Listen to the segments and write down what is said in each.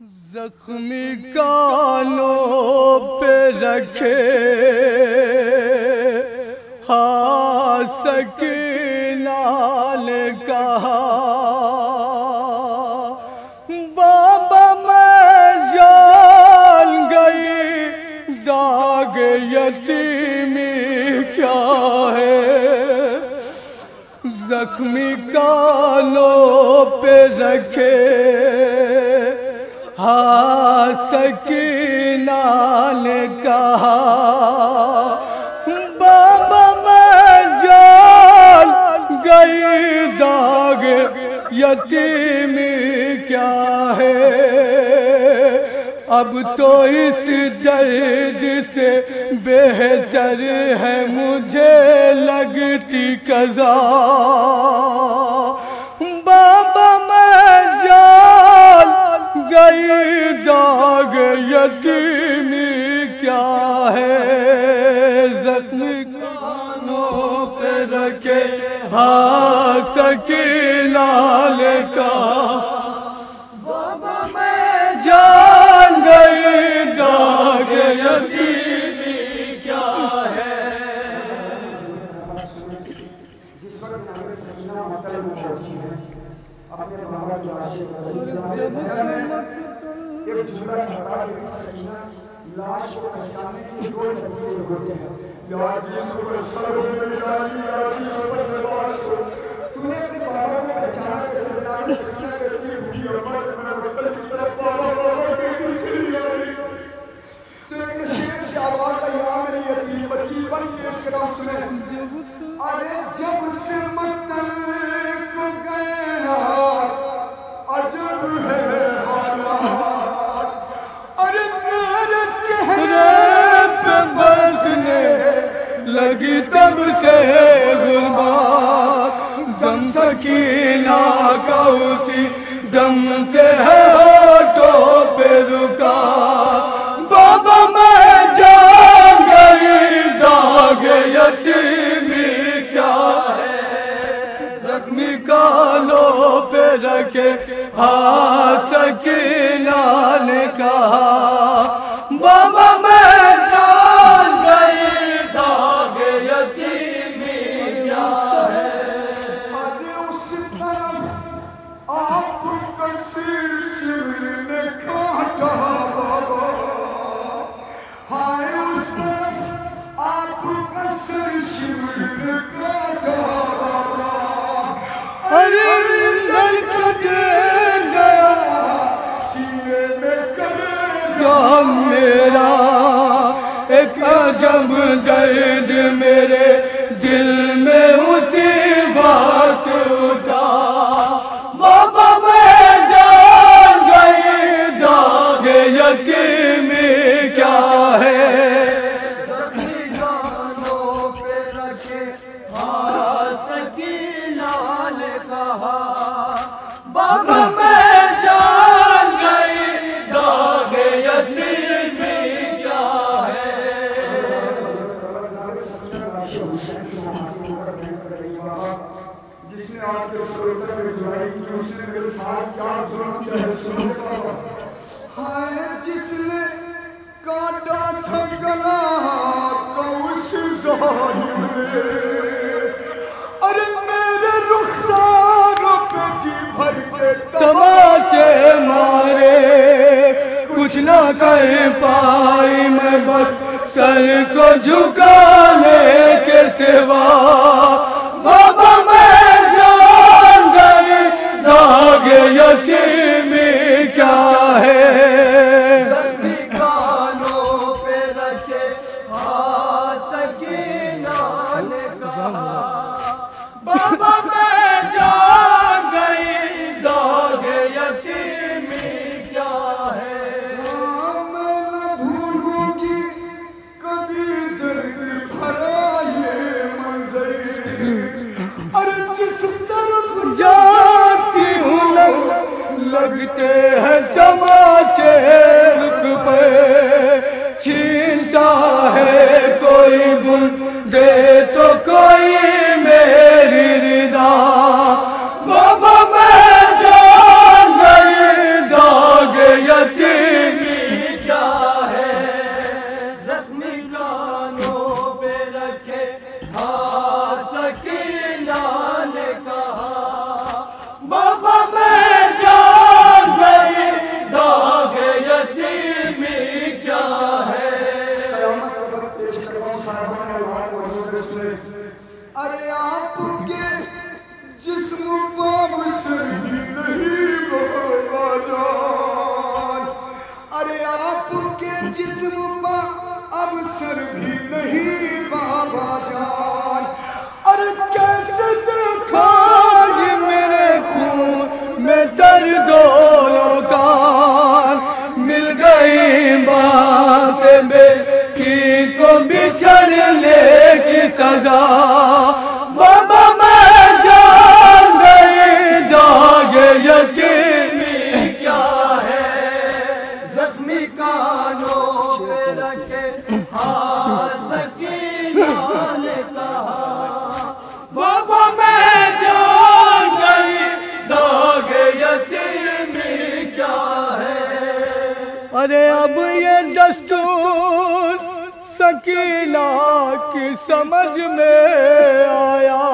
زخمی کانوں پہ رکھے ہاں سکینہ نے کہا بابا میں جان گئی داغ یتیمی کیا ہے زخمی کانوں پہ رکھے ہاں سکینہ نے کہا بابا میں جان گئی داغ یتیمی کیا ہے اب تو اس درد سے بہتر ہے مجھے لگتی قضا بابا میں جان گئی داغ یتیمی کیا ہے زخمی کانوں پہ رکھے ہاں سکینہ نے کہا بابا میں جان گئی داغ یتیمی کیا ہے جس وقت سکینہ مطلب پہنچی ہے اپنے بابا کی عاشق ایک جملہ کہتا ہے کہ سکینہ لاش کو پہچاننے کے دو طریقے ہوتے ہیں یا جس کو صبر مزاجی یا جس کو لباس ہو تو نے اپنے بابا کو پہچانا کیسے بتایا سکینہ کہتی ہے کہ امر میں وطن کی طرف بابا کے دل چلی آئی تو ایک نشیر سے آواز آئی یا میری یتیم بچی بن کے اس کے نام سنے ارے جب سے مطلب کو گیا عجب ہے حالات ارے میرے چہرے پہ برسنے لگی تب سے غربات دم سکینہ کا اسی دم سے ہے ہونٹوں پہ رکا بابا میں جان گئی داغ یتیمی کیا ہے زخمی کانوں پہ رکھے ہاں سکینہ نے کہا بابا میں جان گئی داغ یتیمی کیا ہے ارے اس طرف آپ کثیر شیر نے کھاٹا بابا ہائے اس طرف آپ کثیر شیر نے کھاٹا بابا ارے اندر کٹے گیا سینے میں کرے میرا ایک عجب درد میرے دل میں اسی بات اٹھا بابا میں جان گئی داغ یتیمی کیا ہے زخمی کانوں پہ رکھے ہاں سکینہ نے کہا بابا میں جان گئی داغ یتیمی کیا ہے جس نے آپ کے سروسر میں جلائی کی اس نے میرے ساتھ کیا ظلم کیا ہے سننے بابا ہائے جس نے کاٹا تھا گلا کا اس ظالم نے ارے میرے رخساروں پہ جی بھر کے تماچے مارے کچھ نہ کر پائی میں بس سر کو جھکانے کے سوا بابا میں جان گئی داغ یتیمی کیا ہے زخمی کانوں پہ رکھے ہاں سکینہ نے کہا بابا میں جان گئی داغ یتیمی کیا ہے میں نہ بھولوں گی کبھی درد بھرا یہ منظر ارے جس طرف جاتی ہوں جسم کا اب سر بھی نہیں بابا جان، اور کیسے دکھائی میرے خون میں درد و لگان، مل گئی ماں سے بیٹی کو بچھڑنے کی سزا، بابا میں جان گئی داغ یتیمی کیا ہے، زخمی کانوں پہ رکھے ہاں سکینہ نے کہا، بابا میں جان گئی داغ یتیمی کیا ہے۔ ارے اب یہ دستور سکینہ کی سمجھ میں آیا،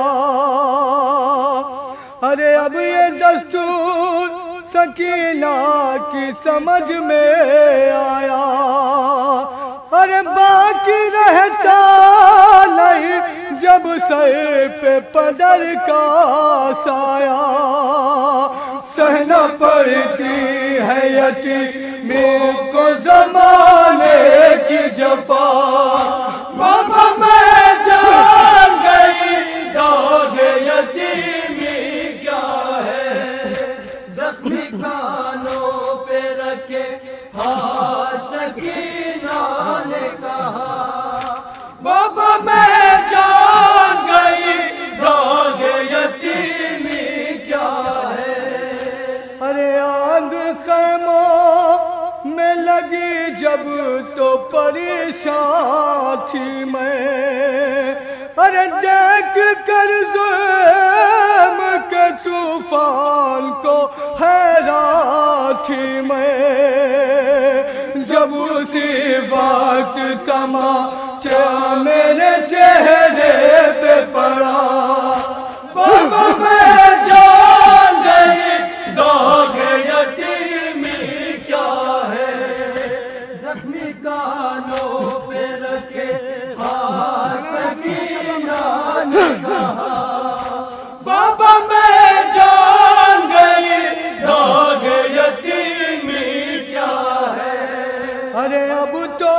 ارے اب یہ دستور سکینہ کی سمجھ میں آیا، ارے باقی رہتا نہیں جب سر پہ پدر کا سایہ، سہنا پڑتی ہے یتیمی کو زمانے کی جفا، بابا میں جان گئی داغ یتیمی کیا ہے، زخمی کانوں پہ رکھے ہاں سکینہ نے کہا، بابا میں جان گئی داغ یتیمی کیا ہے۔ ارے آگ خیموں میں لگی جب تو پریشان تھی میں، ارے دیکھ کر ظلم کے طوفان کو حیران تھی میں، جب اسی وقت تماچا میرے چہرے پہ پڑا، بابا میں جان گئی داغ یتیمی کیا ہے، زخمی کانوں پہ رکھے ہاں سکینہ نے کہا، بابا میں جان گئی داغ یتیمی کیا ہے۔ ارے اب تو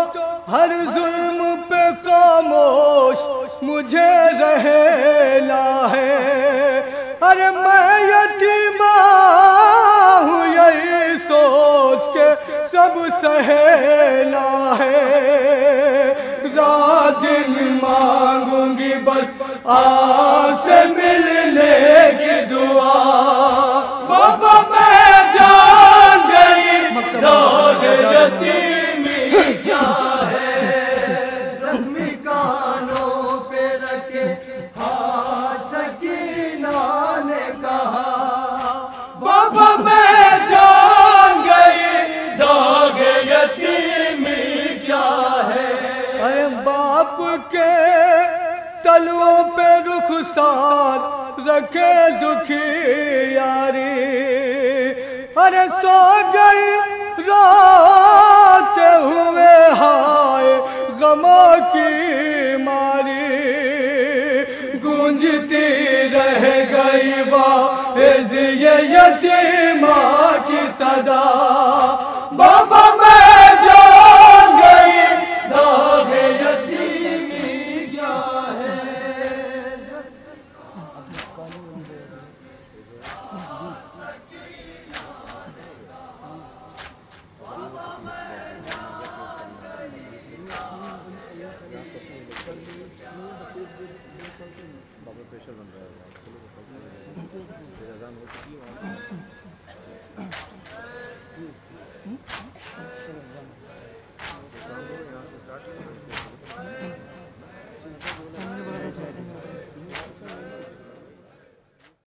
ہر ظلم پہ خاموش مجھے رہنا ہے، ارے میں یتیمہ ہوں یہی سوچ کے سب سہنا ہے، رات دن مانگوں گی بس آپ سے ملنے کی دعا، بابا میں جان گئی داغ یتیمی کیا ہے، زخمی کانوں پہ رکھے ہاں سکینہ نے کہا، بابا میں جان گئی داغ یتیمی کیا ہے۔ ارے باپ کے تلووں پہ رخسار رکھے دکھی یاری، ارے سو گئی روتے ہوئے ہائے غموں کی ماری، گونجتی رہ گئی واعظ یہ یتیمہ کی صدا، بابا میں جان گئی داغ یتیمی کیا ہے۔ پریشر بن رہا ہے